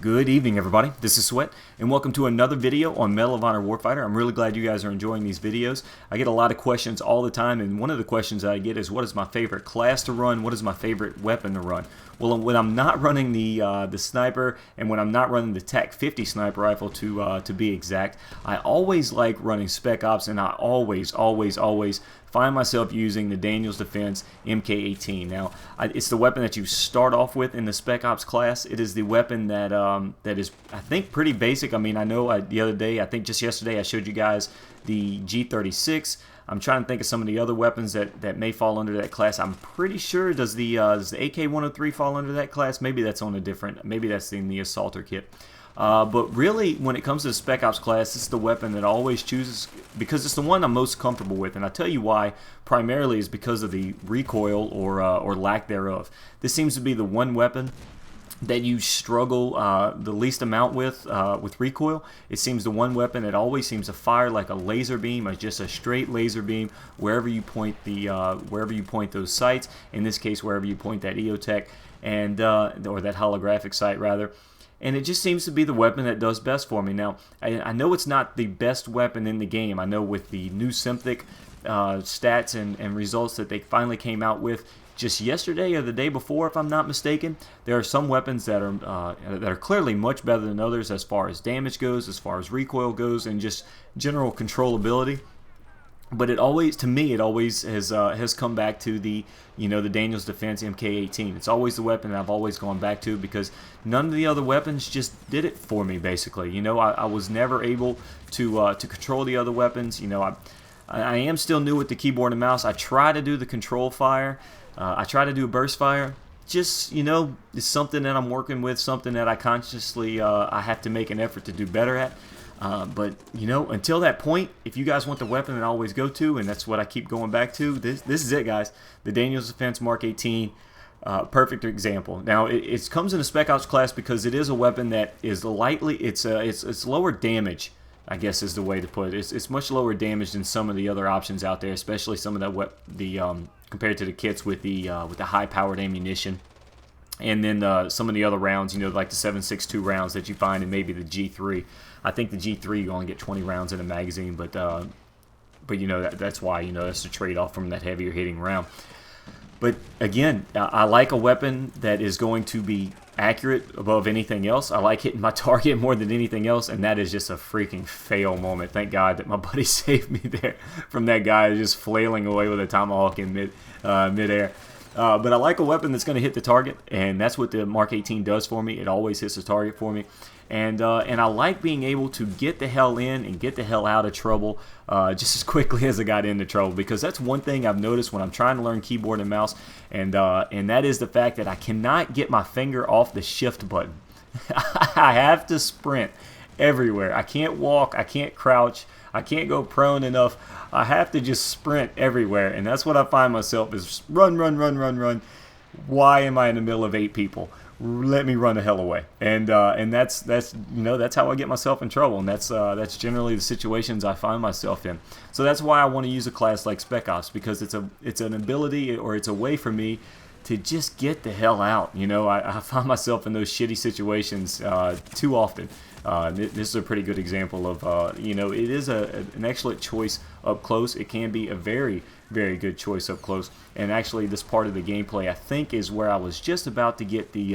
Good evening, everybody. This is Sweat, and welcome to another video on Medal of Honor Warfighter. I'm really glad you guys are enjoying these videos. I get a lot of questions all the time, and one of the questions that I get is, what is my favorite class to run? What is my favorite weapon to run? Well, when I'm not running the sniper, and when I'm not running the TAC 50 sniper rifle to be exact, I always like running Spec Ops, and I always find myself using the Daniels Defense MK18. Now, it's the weapon that you start off with in the Spec Ops class. It is the weapon that that is, I think, pretty basic. I mean, I know the other day, I think just yesterday, I showed you guys the G36. I'm trying to think of some of the other weapons that may fall under that class. I'm pretty sure, does the AK-103 fall under that class? Maybe that's on a different, maybe that's in the Assaulter kit. But really, when it comes to the Spec Ops class, this is the weapon that I always chooses because it's the one I'm most comfortable with. And I'll tell you why. Primarily is because of the recoil or lack thereof. This seems to be the one weapon that you struggle the least amount with recoil. It seems the one weapon that always seems to fire like a laser beam, or just a straight laser beam wherever you point those sights. In this case, wherever you point that EOTech and or that holographic sight rather. And it just seems to be the weapon that does best for me. Now, I know it's not the best weapon in the game. I know with the new Synthic stats and results that they finally came out with just yesterday or the day before, if I'm not mistaken, there are some weapons that are clearly much better than others as far as damage goes, as far as recoil goes, and just general controllability. But it always, to me, it always has come back to the Daniels Defense MK18. It's always the weapon that I've always gone back to because none of the other weapons just did it for me. Basically, I was never able to control the other weapons. I am still new with the keyboard and mouse. I try to do the control fire. I try to do burst fire. Just it's something that I'm working with, something that I consciously I have to make an effort to do better at. But until that point, if you guys want the weapon that I always go to, and that's what I keep going back to, this is it, guys. The Daniels Defense Mark 18, perfect example. Now it comes in a Spec Ops class because it is a weapon that is lightly, it's lower damage, I guess is the way to put it. It's much lower damage than some of the other options out there, especially some of that compared to the kits with the high-powered ammunition. And then some of the other rounds, like the 7.62 rounds that you find in maybe the G3. I think the G3 you only get 20 rounds in a magazine, but that's why that's the trade-off from that heavier hitting round. But again, I like a weapon that is going to be accurate above anything else. I like hitting my target more than anything else, and that is just a freaking fail moment. Thank God that my buddy saved me there from that guy just flailing away with a tomahawk in midair. But I like a weapon that's going to hit the target, and that's what the Mark 18 does for me. It always hits the target for me. And I like being able to get the hell in and get the hell out of trouble just as quickly as I got into trouble, because that's one thing I've noticed when I'm trying to learn keyboard and mouse, and that is the fact that I cannot get my finger off the shift button. I have to sprint everywhere. I can't walk, I can't crouch, I can't go prone enough. I have to just sprint everywhere, and that's what I find myself is run. Why am I in the middle of 8 people? Let me run the hell away. And that's how I get myself in trouble, and that's generally the situations I find myself in. So that's why I want to use a class like Spec Ops, because it's an ability, or it's a way for me to just get the hell out. I find myself in those shitty situations too often. This is a pretty good example of, it is an excellent choice up close. It can be a very, very good choice up close. And actually, this part of the gameplay, I think, is where I was just about to get the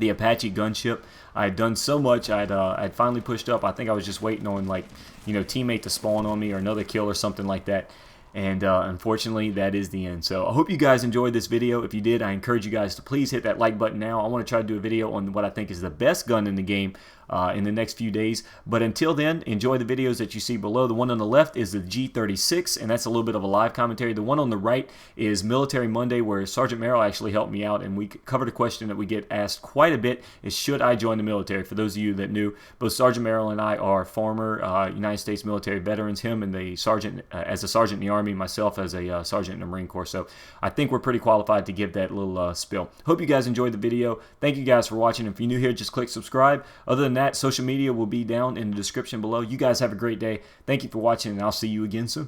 Apache gunship. I had done so much, I'd finally pushed up. I think I was just waiting on, teammate to spawn on me or another kill or something like that. And unfortunately, that is the end. So I hope you guys enjoyed this video. If you did, I encourage you guys to please hit that like button now. I want to try to do a video on what I think is the best gun in the game in the next few days. But until then, enjoy the videos that you see below. The one on the left is the G36, and that's a little bit of a live commentary. The one on the right is Military Monday, where Sergeant Merrill actually helped me out, and we covered a question that we get asked quite a bit, is should I join the military? For those of you that knew, both Sergeant Merrill and I are former United States military veterans, him and the sergeant as a sergeant in the Army, myself as a sergeant in the Marine Corps. So I think we're pretty qualified to give that little spill. Hope you guys enjoyed the video. Thank you guys for watching. If you're new here, just click subscribe. Other than that, social media will be down in the description below. You guys have a great day. Thank you for watching, and I'll see you again soon.